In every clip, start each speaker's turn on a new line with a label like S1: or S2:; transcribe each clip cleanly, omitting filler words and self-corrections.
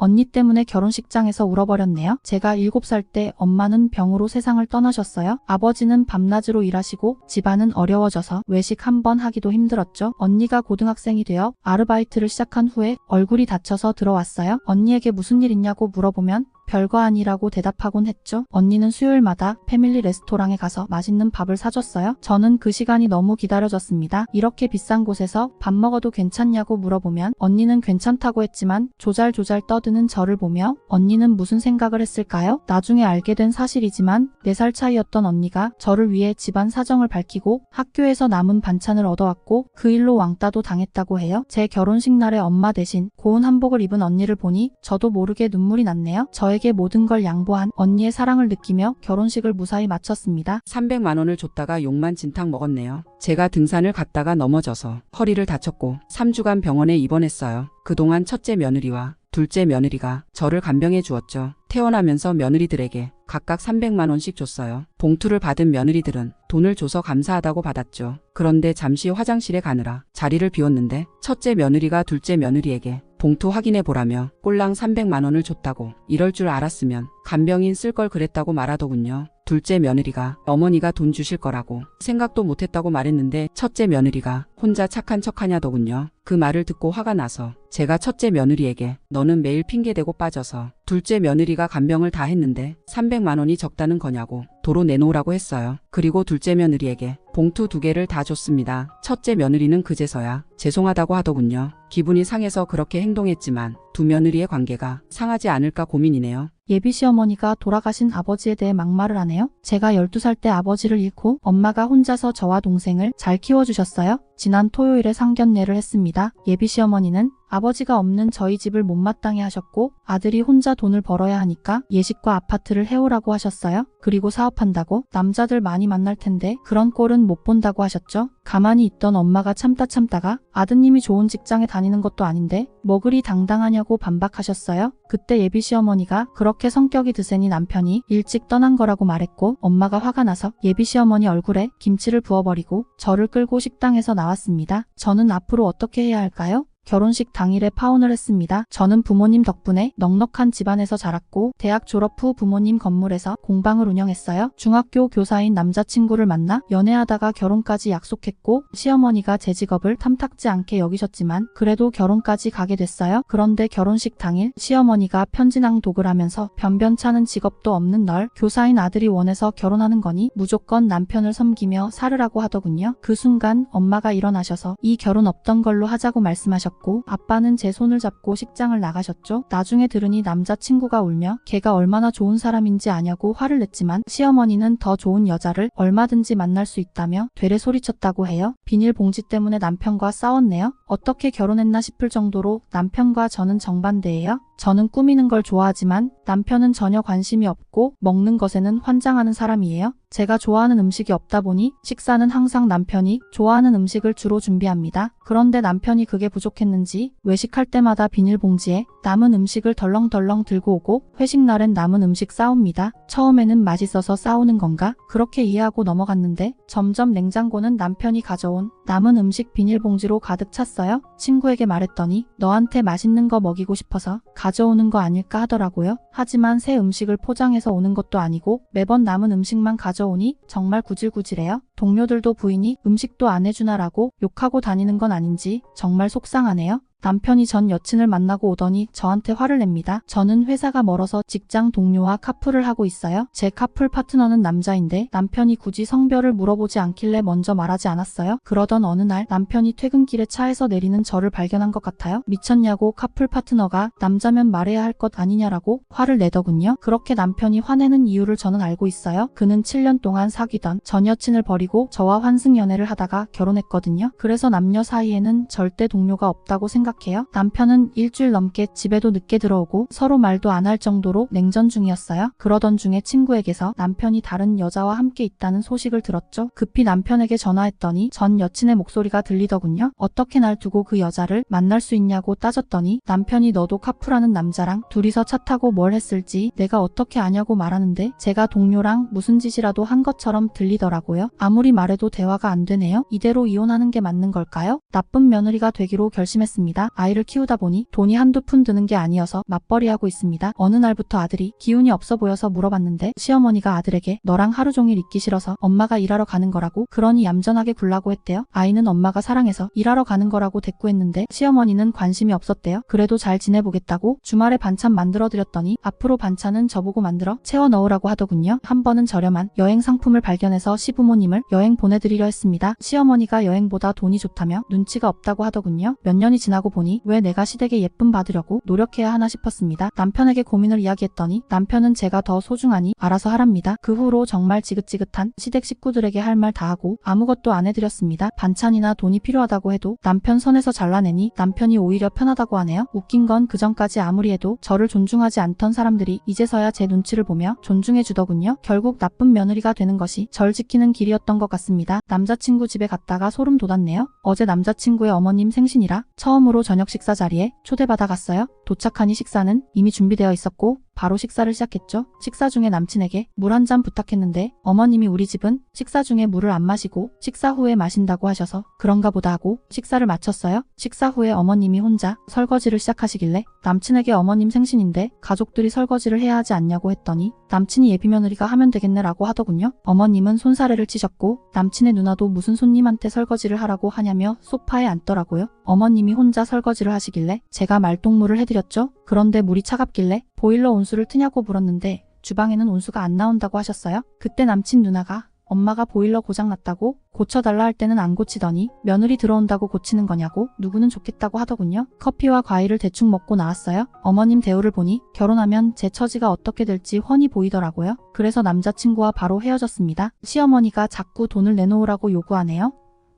S1: 언니 때문에 결혼식장에서 울어버렸네요. 제가 7살 때 엄마는 병으로 세상을 떠나셨어요. 아버지는 밤낮으로 일하시고 집안은 어려워져서 외식 한 번 하기도 힘들었죠. 언니가 고등학생이 되어 아르바이트를 시작한 후에 얼굴이 다쳐서 들어왔어요. 언니에게 무슨 일 있냐고 물어보면 별거 아니라고 대답하곤 했죠. 언니는 수요일마다 패밀리 레스토랑에 가서 맛있는 밥을 사줬어요. 저는 그 시간이 너무 기다려졌습니다. 이렇게 비싼 곳에서 밥 먹어도 괜찮냐고 물어보면 언니는 괜찮다고 했지만 조잘조잘 떠드는 저를 보며 언니는 무슨 생각을 했을까요? 나중에 알게 된 사실이지만 4살 차이였던 언니가 저를 위해 집안 사정을 밝히고 학교에서 남은 반찬을 얻어왔고 그 일로 왕따도 당했다고 해요. 제 결혼식 날에 엄마 대신 고운 한복을 입은 언니를 보니 저도 모르게 눈물이 났네요. 저에게 모든 걸 양보한 언니의 사랑을 느끼며 결혼식을 무사히 마쳤습니다.
S2: 300만 원을 줬다가 욕만 진탕 먹었네요. 제가 등산을 갔다가 넘어져서 허리를 다쳤고 3주간 병원에 입원했어요. 그동안 첫째 며느리와 둘째 며느리가 저를 간병해 주었죠. 퇴원하면서 며느리들에게 각각 300만 원씩 줬어요. 봉투를 받은 며느리들은 돈을 줘서 감사하다고 받았죠. 그런데 잠시 화장실에 가느라 자리를 비웠는데 첫째 며느리가 둘째 며느리에게 봉투 확인해 보라며 꼴랑 300만 원을 줬다고 이럴 줄 알았으면 간병인 쓸 걸 그랬다고 말하더군요. 둘째 며느리가 어머니가 돈 주실 거라고 생각도 못했다고 말했는데 첫째 며느리가 혼자 착한 척하냐더군요. 그 말을 듣고 화가 나서 제가 첫째 며느리에게 너는 매일 핑계대고 빠져서 둘째 며느리가 간병을 다 했는데 300만 원이 적다는 거냐고 도로 내놓으라고 했어요. 그리고 둘째 며느리에게 봉투 2개를 다 줬습니다. 첫째 며느리는 그제서야 죄송하다고 하더군요. 기분이 상해서 그렇게 행동했지만 두 며느리의 관계가 상하지 않을까 고민이네요.
S1: 예비 시어머니가 돌아가신 아버지에 대해 막말을 하네요. 제가 12살 때 아버지를 잃고 엄마가 혼자서 저와 동생을 잘 키워주셨어요. 지난 토요일에 상견례를 했습니다. 예비 시어머니는 아버지가 없는 저희 집을 못마땅해 하셨고 아들이 혼자 돈을 벌어야 하니까 예식과 아파트를 해오라고 하셨어요. 그리고 사업한다고 남자들 많이 만날 텐데 그런 꼴은 못 본다고 하셨죠. 가만히 있던 엄마가 참다가 아드님이 좋은 직장에 다니는 것도 아닌데 뭐 그리 당당하냐고 반박하셨어요. 그때 예비 시어머니가 그렇게 성격이 드세니 남편이 일찍 떠난 거라고 말했고 엄마가 화가 나서 예비 시어머니 얼굴에 김치를 부어버리고 저를 끌고 식당에서 나왔습니다. 저는 앞으로 어떻게 해야 할까요? 결혼식 당일에 파혼을 했습니다. 저는 부모님 덕분에 넉넉한 집안에서 자랐고 대학 졸업 후 부모님 건물에서 공방을 운영했어요. 중학교 교사인 남자친구를 만나 연애하다가 결혼까지 약속했고 시어머니가 제 직업을 탐탁지 않게 여기셨지만 그래도 결혼까지 가게 됐어요. 그런데 결혼식 당일 시어머니가 편지낭독을 하면서 변변찮은 직업도 없는 널 교사인 아들이 원해서 결혼하는 거니 무조건 남편을 섬기며 살으라고 하더군요. 그 순간 엄마가 일어나셔서 이 결혼 없던 걸로 하자고 말씀하셨고 아빠는 제 손을 잡고 식장을 나가셨죠. 나중에 들으니 남자친구가 울며 걔가 얼마나 좋은 사람인지 아냐고 화를 냈지만 시어머니는 더 좋은 여자를 얼마든지 만날 수 있다며 되레 소리쳤다고 해요. 비닐봉지 때문에 남편과 싸웠네요. 어떻게 결혼했나 싶을 정도로 남편과 저는 정반대예요. 저는 꾸미는 걸 좋아하지만 남편은 전혀 관심이 없고 먹는 것에는 환장하는 사람이에요. 제가 좋아하는 음식이 없다 보니 식사는 항상 남편이 좋아하는 음식을 주로 준비합니다. 그런데 남편이 그게 부족했는지 외식할 때마다 비닐봉지에 남은 음식을 덜렁덜렁 들고 오고 회식 날엔 남은 음식 싸웁니다. 처음에는 맛있어서 싸우는 건가? 그렇게 이해하고 넘어갔는데 점점 냉장고는 남편이 가져온 남은 음식 비닐봉지로 가득 찼어요. 친구에게 말했더니 너한테 맛있는 거 먹이고 싶어서 가져오는 거 아닐까 하더라고요. 하지만 새 음식을 포장해서 오는 것도 아니고 매번 남은 음식만 가져오니 정말 구질구질해요. 동료들도 부인이 음식도 안 해주나라고 욕하고 다니는 건 아닌지 정말 속상하네요. 남편이 전 여친을 만나고 오더니 저한테 화를 냅니다. 저는 회사가 멀어서 직장 동료와 카풀을 하고 있어요. 제 카풀 파트너는 남자인데 남편이 굳이 성별을 물어보지 않길래 먼저 말하지 않았어요. 그러던 어느 날 남편이 퇴근길에 차에서 내리는 저를 발견한 것 같아요. 미쳤냐고 카풀 파트너가 남자면 말해야 할 것 아니냐라고 화를 내더군요. 그렇게 남편이 화내는 이유를 저는 알고 있어요. 그는 7년 동안 사귀던 전 여친을 버리고 저와 환승연애를 하다가 결혼했거든요. 그래서 남녀 사이에는 절대 동료가 없다고 생각해요. 남편은 일주일 넘게 집에도 늦게 들어오고 서로 말도 안 할 정도로 냉전 중이었어요. 그러던 중에 친구에게서 남편이 다른 여자와 함께 있다는 소식을 들었죠. 급히 남편에게 전화했더니 전 여친의 목소리가 들리더군요. 어떻게 날 두고 그 여자를 만날 수 있냐고 따졌더니 남편이 너도 카풀하는 남자랑 둘이서 차 타고 뭘 했을지 내가 어떻게 아냐고 말하는데 제가 동료랑 무슨 짓이라도 한 것처럼 들리더라고요. 아무리 말해도 대화가 안 되네요. 이대로 이혼하는 게 맞는 걸까요? 나쁜 며느리가 되기로 결심했습니다. 있습니다. 아이를 키우다 보니 돈이 한두 푼 드는 게 아니어서 맞벌이하고 있습니다. 어느 날부터 아들이 기운이 없어 보여서 물어봤는데 시어머니가 아들에게 너랑 하루 종일 있기 싫어서 엄마가 일하러 가는 거라고 그러니 얌전하게 굴라고 했대요. 아이는 엄마가 사랑해서 일하러 가는 거라고 대꾸했는데 시어머니는 관심이 없었대요. 그래도 잘 지내보겠다고 주말에 반찬 만들어 드렸더니 앞으로 반찬은 저보고 만들어 채워 넣으라고 하더군요. 한 번은 저렴한 여행 상품을 발견해서 시부모님을 여행 보내드리려 했습니다. 시어머니가 여행보다 돈이 좋다며 눈치가 없다고 하더군요. 몇 년이 지나고 보니 왜 내가 시댁에 예쁨 받으려고 노력해야 하나 싶었습니다. 남편에게 고민을 이야기했더니 남편은 제가 더 소중하니 알아서 하랍니다. 그 후로 정말 지긋지긋한 시댁 식구들에게 할 말 다 하고 아무것도 안 해드렸습니다. 반찬이나 돈이 필요하다고 해도 남편 선에서 잘라내니 남편이 오히려 편하다고 하네요. 웃긴 건 그전까지 아무리 해도 저를 존중하지 않던 사람들이 이제서야 제 눈치를 보며 존중해 주더군요. 결국 나쁜 며느리가 되는 것이 절 지키는 길이었던 것 같습니다. 남자친구 집에 갔다가 소름 돋았네요. 어제 남자친구의 어머님 생신이라 처음으로 저녁 식사 자리에 초대받아 갔어요. 도착하니 식사는 이미 준비되어 있었고 바로 식사를 시작했죠. 식사 중에 남친에게 물 한 잔 부탁했는데 어머님이 우리 집은 식사 중에 물을 안 마시고 식사 후에 마신다고 하셔서 그런가 보다 하고 식사를 마쳤어요. 식사 후에 어머님이 혼자 설거지를 시작하시길래 남친에게 어머님 생신인데 가족들이 설거지를 해야 하지 않냐고 했더니 남친이 예비며느리가 하면 되겠네라고 하더군요. 어머님은 손사래를 치셨고 남친의 누나도 무슨 손님한테 설거지를 하라고 하냐며 소파에 앉더라고요. 어머님이 혼자 설거지를 하시길래 제가 말동무를 해드렸죠. 그런데 물이 차갑길래 보일러 온수를 트냐고 물었는데 주방에는 온수가 안 나온다고 하셨어요. 그때 남친 누나가 엄마가 보일러 고장났다고 고쳐달라 할 때는 안 고치더니 며느리 들어온다고 고치는 거냐고 누구는 좋겠다고 하더군요. 커피와 과일을 대충 먹고 나왔어요. 어머님 대우를 보니 결혼하면 제 처지가 어떻게 될지 훤히 보이더라고요. 그래서 남자친구와 바로 헤어졌습니다. 시어머니가 자꾸 돈을 내놓으라고 요구하네요.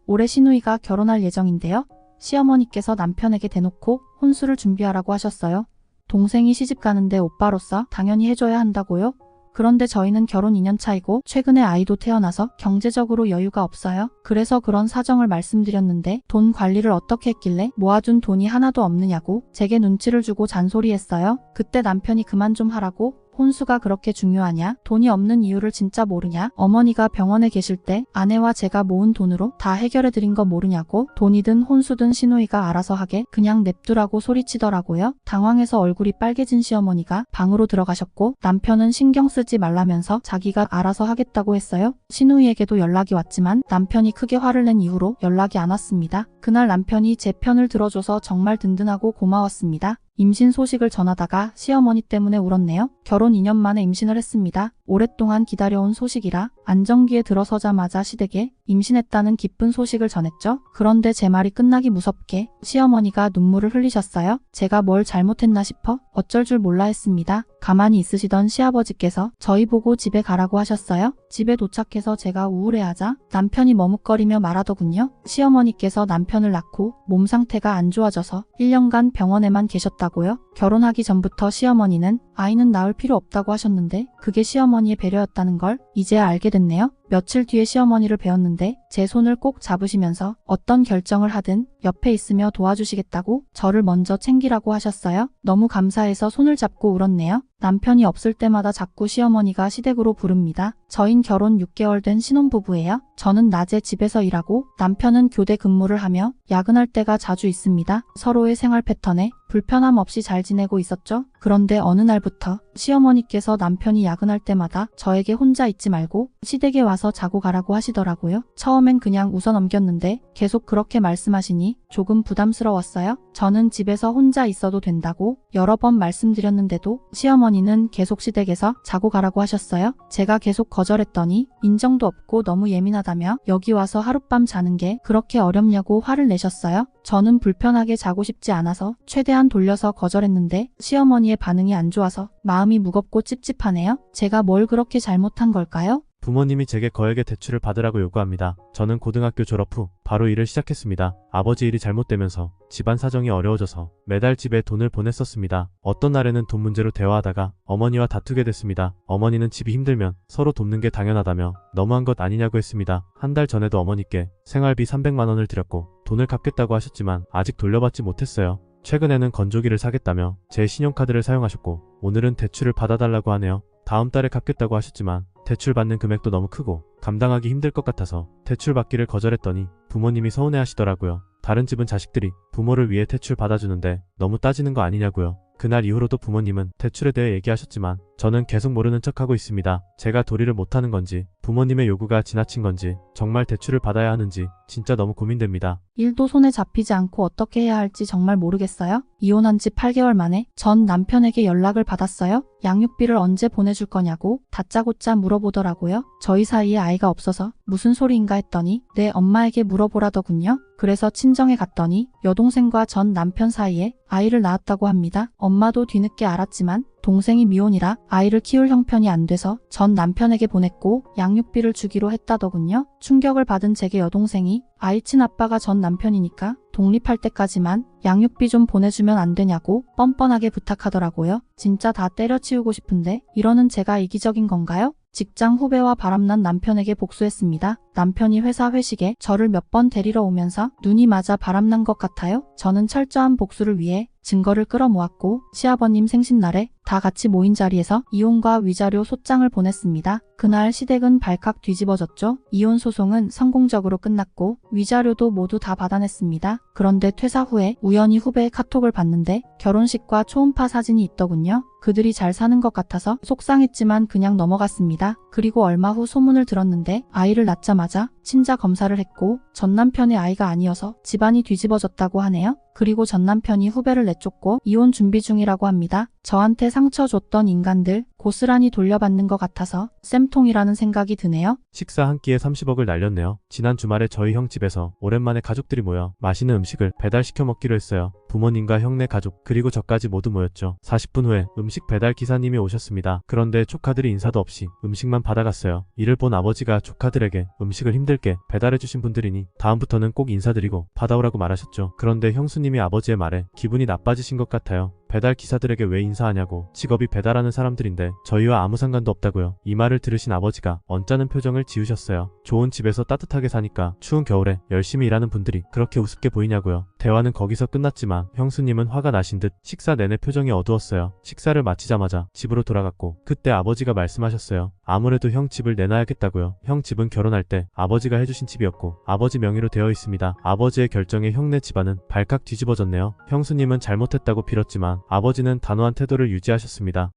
S1: 올해 시누이가 결혼할 예정인데요. 시어머니께서 남편에게 대놓고 혼수를 준비하라고 하셨어요. 동생이 시집 가는데 오빠로서 당연히 해줘야 한다고요? 그런데 저희는 결혼 2년 차이고 최근에 아이도 태어나서 경제적으로 여유가 없어요. 그래서 그런 사정을 말씀드렸는데 돈 관리를 어떻게 했길래 모아둔 돈이 하나도 없느냐고 제게 눈치를 주고 잔소리했어요. 그때 남편이 그만 좀 하라고 혼수가 그렇게 중요하냐? 돈이 없는 이유를 진짜 모르냐? 어머니가 병원에 계실 때 아내와 제가 모은 돈으로 다 해결해드린 거 모르냐고? 돈이든 혼수든 시누이가 알아서 하게 그냥 냅두라고 소리치더라고요. 당황해서 얼굴이 빨개진 시어머니가 방으로 들어가셨고 남편은 신경 쓰지 말라면서 자기가 알아서 하겠다고 했어요. 시누이에게도 연락이 왔지만 남편이 크게 화를 낸 이후로 연락이 안 왔습니다. 그날 남편이 제 편을 들어줘서 정말 든든하고 고마웠습니다. 임신 소식을 전하다가 시어머니 때문에 울었네요. 결혼 2년 만에 임신을 했습니다. 오랫동안 기다려온 소식이라 안정기에 들어서자마자 시댁에 임신했다는 기쁜 소식을 전했죠. 그런데 제 말이 끝나기 무섭게 시어머니가 눈물을 흘리셨어요. 제가 뭘 잘못했나 싶어 어쩔 줄 몰라 했습니다. 가만히 있으시던 시아버지께서 저희 보고 집에 가라고 하셨어요. 집에 도착해서 제가 우울해하자 남편이 머뭇거리며 말하더군요. 시어머니께서 남편을 낳고 몸 상태가 안 좋아져서 1년간 병원에만 계셨다고요. 결혼하기 전부터 시어머니는 아이는 낳을 필요 없다고 하셨는데 그게 시어머니의 배려였다는 걸 이제야 알게 됐네요. 며칠 뒤에 시어머니를 뵈었는데 제 손을 꼭 잡으시면서 어떤 결정을 하든 옆에 있으며 도와주시겠다고 저를 먼저 챙기라고 하셨어요. 너무 감사해서 손을 잡고 울었네요. 남편이 없을 때마다 자꾸 시어머니가 시댁으로 부릅니다. 저흰 결혼 6개월 된 신혼부부예요. 저는 낮에 집에서 일하고 남편은 교대 근무를 하며 야근할 때가 자주 있습니다. 서로의 생활 패턴에 불편함 없이 잘 지내고 있었죠. 그런데 어느 날부터 시어머니께서 남편이 야근할 때마다 저에게 혼자 있지 말고 시댁에 와서 자고 가라고 하시더라고요. 처음엔 그냥 웃어 넘겼는데 계속 그렇게 말씀하시니 조금 부담스러웠어요. 저는 집에서 혼자 있어도 된다고 여러 번 말씀드렸는데도 시어머니는 계속 시댁에서 자고 가라고 하셨어요. 제가 계속 거절했더니 인정도 없고 너무 예민하다며 여기 와서 하룻밤 자는 게 그렇게 어렵냐고 화를 내셨어요. 저는 불편하게 자고 싶지 않아서 최대한 돌려서 거절했는데 시어머니의 반응이 안 좋아서 마음이 무겁고 찝찝하네요. 제가 뭘 그렇게 잘못한 걸까요?
S3: 부모님이 제게 거액의 대출을 받으라고 요구합니다. 저는 고등학교 졸업 후 바로 일을 시작했습니다. 아버지 일이 잘못되면서 집안 사정이 어려워져서 매달 집에 돈을 보냈었습니다. 어떤 날에는 돈 문제로 대화하다가 어머니와 다투게 됐습니다. 어머니는 집이 힘들면 서로 돕는 게 당연하다며 너무한 것 아니냐고 했습니다. 한 달 전에도 어머니께 생활비 300만 원을 드렸고 돈을 갚겠다고 하셨지만 아직 돌려받지 못했어요. 최근에는 건조기를 사겠다며 제 신용카드를 사용하셨고 오늘은 대출을 받아달라고 하네요. 다음 달에 갚겠다고 하셨지만 대출 받는 금액도 너무 크고 감당하기 힘들 것 같아서 대출 받기를 거절했더니 부모님이 서운해하시더라고요. 다른 집은 자식들이 부모를 위해 대출 받아주는데 너무 따지는 거 아니냐고요. 그날 이후로도 부모님은 대출에 대해 얘기하셨지만 저는 계속 모르는 척하고 있습니다. 제가 도리를 못하는 건지 부모님의 요구가 지나친 건지 정말 대출을 받아야 하는지 진짜 너무 고민됩니다.
S1: 일도 손에 잡히지 않고 어떻게 해야 할지 정말 모르겠어요. 이혼한 지 8개월 만에 전 남편에게 연락을 받았어요. 양육비를 언제 보내줄 거냐고 다짜고짜 물어보더라고요. 저희 사이에 아이가 없어서 무슨 소리인가 했더니 내 엄마에게 물어보라더군요. 그래서 친정에 갔더니 여동생과 전 남편 사이에 아이를 낳았다고 합니다. 엄마도 뒤늦게 알았지만 동생이 미혼이라 아이를 키울 형편이 안 돼서 전 남편에게 보냈고 양육비를 주기로 했다더군요. 충격을 받은 제게 여동생이 아이 친아빠가 전 남편이니까 독립할 때까지만 양육비 좀 보내주면 안 되냐고 뻔뻔하게 부탁하더라고요. 진짜 다 때려치우고 싶은데 이러는 제가 이기적인 건가요? 직장 후배와 바람난 남편에게 복수했습니다. 남편이 회사 회식에 저를 몇 번 데리러 오면서 눈이 맞아 바람난 것 같아요. 저는 철저한 복수를 위해 증거를 끌어모았고 시아버님 생신날에 다 같이 모인 자리에서 이혼과 위자료 소장을 보냈습니다. 그날 시댁은 발칵 뒤집어졌죠. 이혼 소송은 성공적으로 끝났고 위자료도 모두 다 받아냈습니다. 그런데 퇴사 후에 우연히 후배의 카톡을 봤는데 결혼식과 초음파 사진이 있더군요. 그들이 잘 사는 것 같아서 속상했지만 그냥 넘어갔습니다. 그리고 얼마 후 소문을 들었는데 아이를 낳자마자 친자 검사를 했고 전 남편의 아이가 아니어서 집안이 뒤집어졌다고 하네요. 그리고 전 남편이 후배를 내쫓고 이혼 준비 중이라고 합니다. 저한테 상처 줬던 인간들 고스란히 돌려받는 것 같아서 쌤통이라는 생각이 드네요.
S3: 식사 한 끼에 30억을 날렸네요. 지난 주말에 저희 형 집에서 오랜만에 가족들이 모여 맛있는 음식을 배달시켜 먹기로 했어요. 부모님과 형네 가족 그리고 저까지 모두 모였죠. 40분 후에 음식 배달 기사님이 오셨습니다. 그런데 조카들이 인사도 없이 음식만 받아갔어요. 이를 본 아버지가 조카들에게 음식을 힘들게 배달해주신 분들이니 다음부터는 꼭 인사드리고 받아오라고 말하셨죠. 그런데 형수님이 아버지의 말에 기분이 나빠지신 것 같아요. 배달 기사들에게 왜 인사하냐고. 직업이 배달하는 사람들인데 저희와 아무 상관도 없다고요. 이 말을 들으신 아버지가 언짢은 표정을 지으셨어요. 좋은 집에서 따뜻하게 사니까 추운 겨울에 열심히 일하는 분들이 그렇게 우습게 보이냐고요. 대화는 거기서 끝났지만 형수님은 화가 나신 듯 식사 내내 표정이 어두웠어요. 식사를 마치자마자 집으로 돌아갔고 그때 아버지가 말씀하셨어요. 아무래도 형 집을 내놔야겠다고요. 형 집은 결혼할 때 아버지가 해주신 집이었고 아버지 명의로 되어 있습니다. 아버지의 결정에 형네 집안은 발칵 뒤집어졌네요. 형수님은 잘못했다고 빌었지만 아버지는 단호한 태도를 유지하셨습니다.